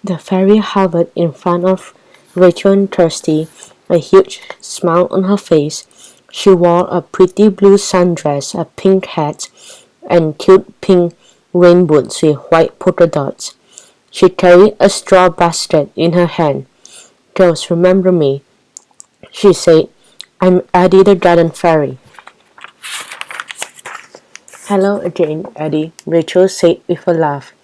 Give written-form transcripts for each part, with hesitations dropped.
The fairy hovered in front of Rachel and Kirsty, a huge smile on her face. She wore a pretty blue sundress, a pink hat, and cute pink rain boots with white polka dots. She carried a straw basket in her hand. "Girls, remember me," she said. "I'm Edie the Garden Fairy." "Hello again, Edie," Rachel said with a laugh.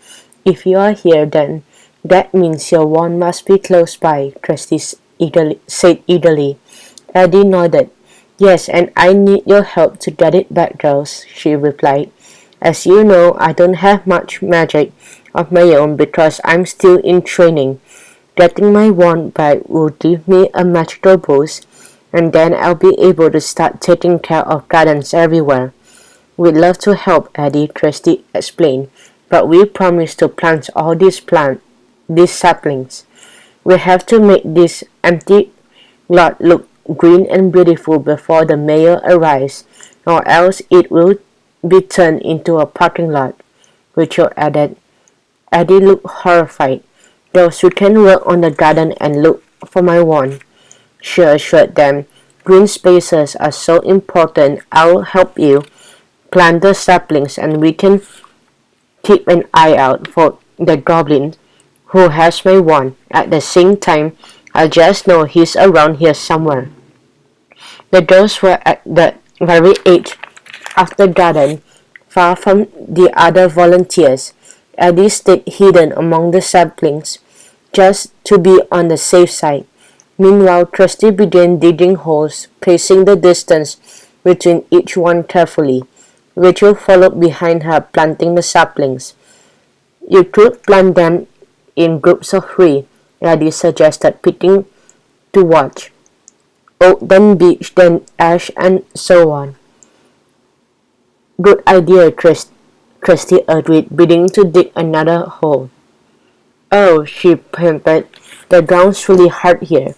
"If you are here, then that means your wand must be close by," Kirsty said eagerly. Edie nodded. "Yes, and I need your help to get it back, girls," she replied. "As you know, I don't have much magic of my own because I'm still in training. Getting my wand back will give me a magical boost, and then I'll be able to start taking care of gardens everywhere." "We'd love to help, Edie," Kirsty explained, "but we promise to plant all these saplings. We have to make this empty lot look green and beautiful before the mayor arrives, or else it will be turned into a parking lot," Rachel added. Eddie looked horrified. "Those who can work on the garden and look for my wand," she assured them. "Green spaces are so important. I'll help you plant the saplings, and we can keep an eye out for the goblin who has my wand. At the same time, I just know he's around here somewhere." The girls were at the very edge of the garden, far from the other volunteers. Eddie stayed hidden among the saplings, just to be on the safe side. Meanwhile, Kirsty began digging holes, pacing the distance between each one carefully. Rachel followed behind her, planting the saplings. "You could plant them in groups of three," Eddie suggested, picking to watch. "Oak, then beech, then ash, and so on." "Good idea," Kirsty agreed, beginning to dig another hole. "Oh," she panted, "the ground's really hard here."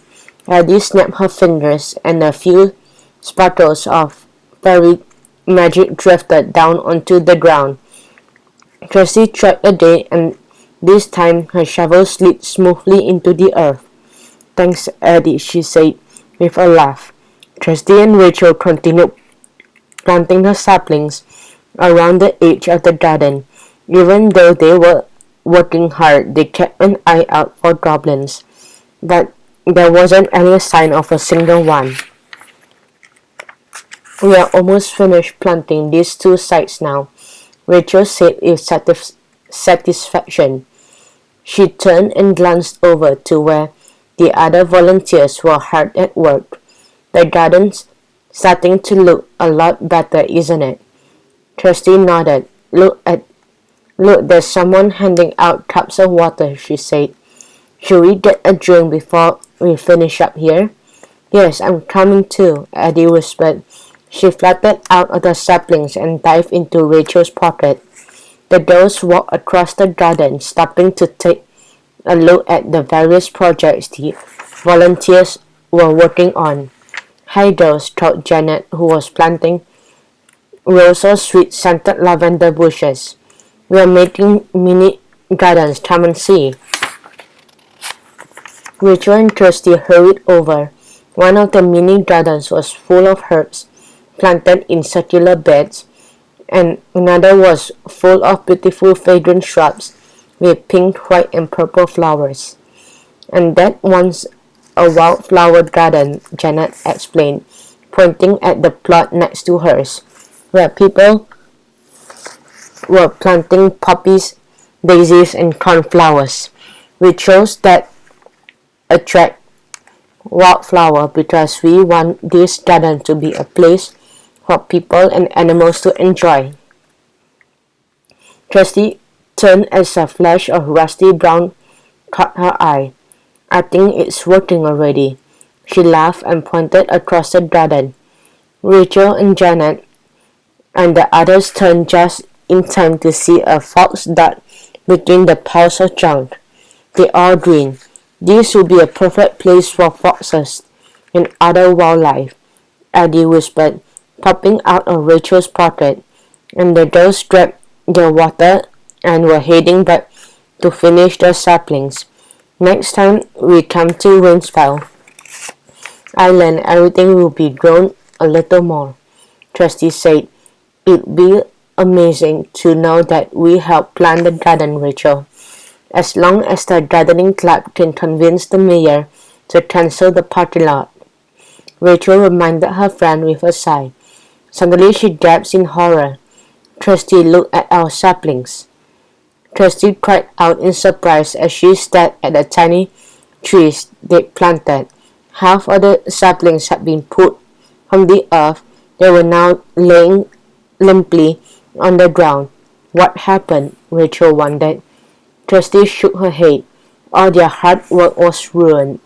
Eddie snapped her fingers, and a few sparkles of fairy magic drifted down onto the ground. Kirsty tried again, and this time her shovel slid smoothly into the earth. "Thanks, Eddie," she said with a laugh. Kirsty and Rachel continued planting the saplings around the edge of the garden. Even though they were working hard, they kept an eye out for goblins, but there wasn't any sign of a single one. "We are almost finished planting these two sides now," Rachel said with satisfaction. She turned and glanced over to where the other volunteers were hard at work. "The garden's starting to look a lot better, isn't it?" Kirsty nodded. Look, there's someone handing out cups of water," she said. "Should we get a drink before we finish up here?" "Yes, I'm coming too," Eddie whispered. She fluttered out of the saplings and dived into Rachel's pocket. The girls walked across the garden, stopping to take a look at the various projects the volunteers were working on. "Hi, girls," called Janet, who was planting rows of sweet-scented lavender bushes. "We are making mini gardens. Come and see." Rachel and Kirsty hurried over. One of the mini gardens was full of herbs planted in circular beds, and another was full of beautiful fragrant shrubs with pink, white, and purple flowers. "And that one's a wildflower garden," Janet explained, pointing at the plot next to hers, where people were planting poppies, daisies, and cornflowers. "We chose that attract wildflower because we want this garden to be a place for people and animals to enjoy." Kirsty turned as a flash of rusty brown caught her eye. "I think it's working already." She laughed and pointed across the garden. Rachel and Janet and the others turned just in time to see a fox dart between the piles of junk. They all grinned. "This would be a perfect place for foxes and other wildlife," Eddie whispered, popping out of Rachel's pocket, and the girls grabbed their water and were heading back to finish their saplings. Next time we come to Rainspell Island, everything will be grown a little more, Trusty said. It'd be amazing to know that we helped plant the garden, Rachel. As long as the gardening club can convince the mayor to cancel the party lot. Rachel reminded her friend with a sigh. Suddenly she gasped in horror. Trusty, look at our saplings. Trusty cried out in surprise as she stared at the tiny trees they'd planted. Half of the saplings had been pulled from the earth. They were now laying limply on the ground. What happened? Rachel wondered. Trusty shook her head. All their hard work was ruined.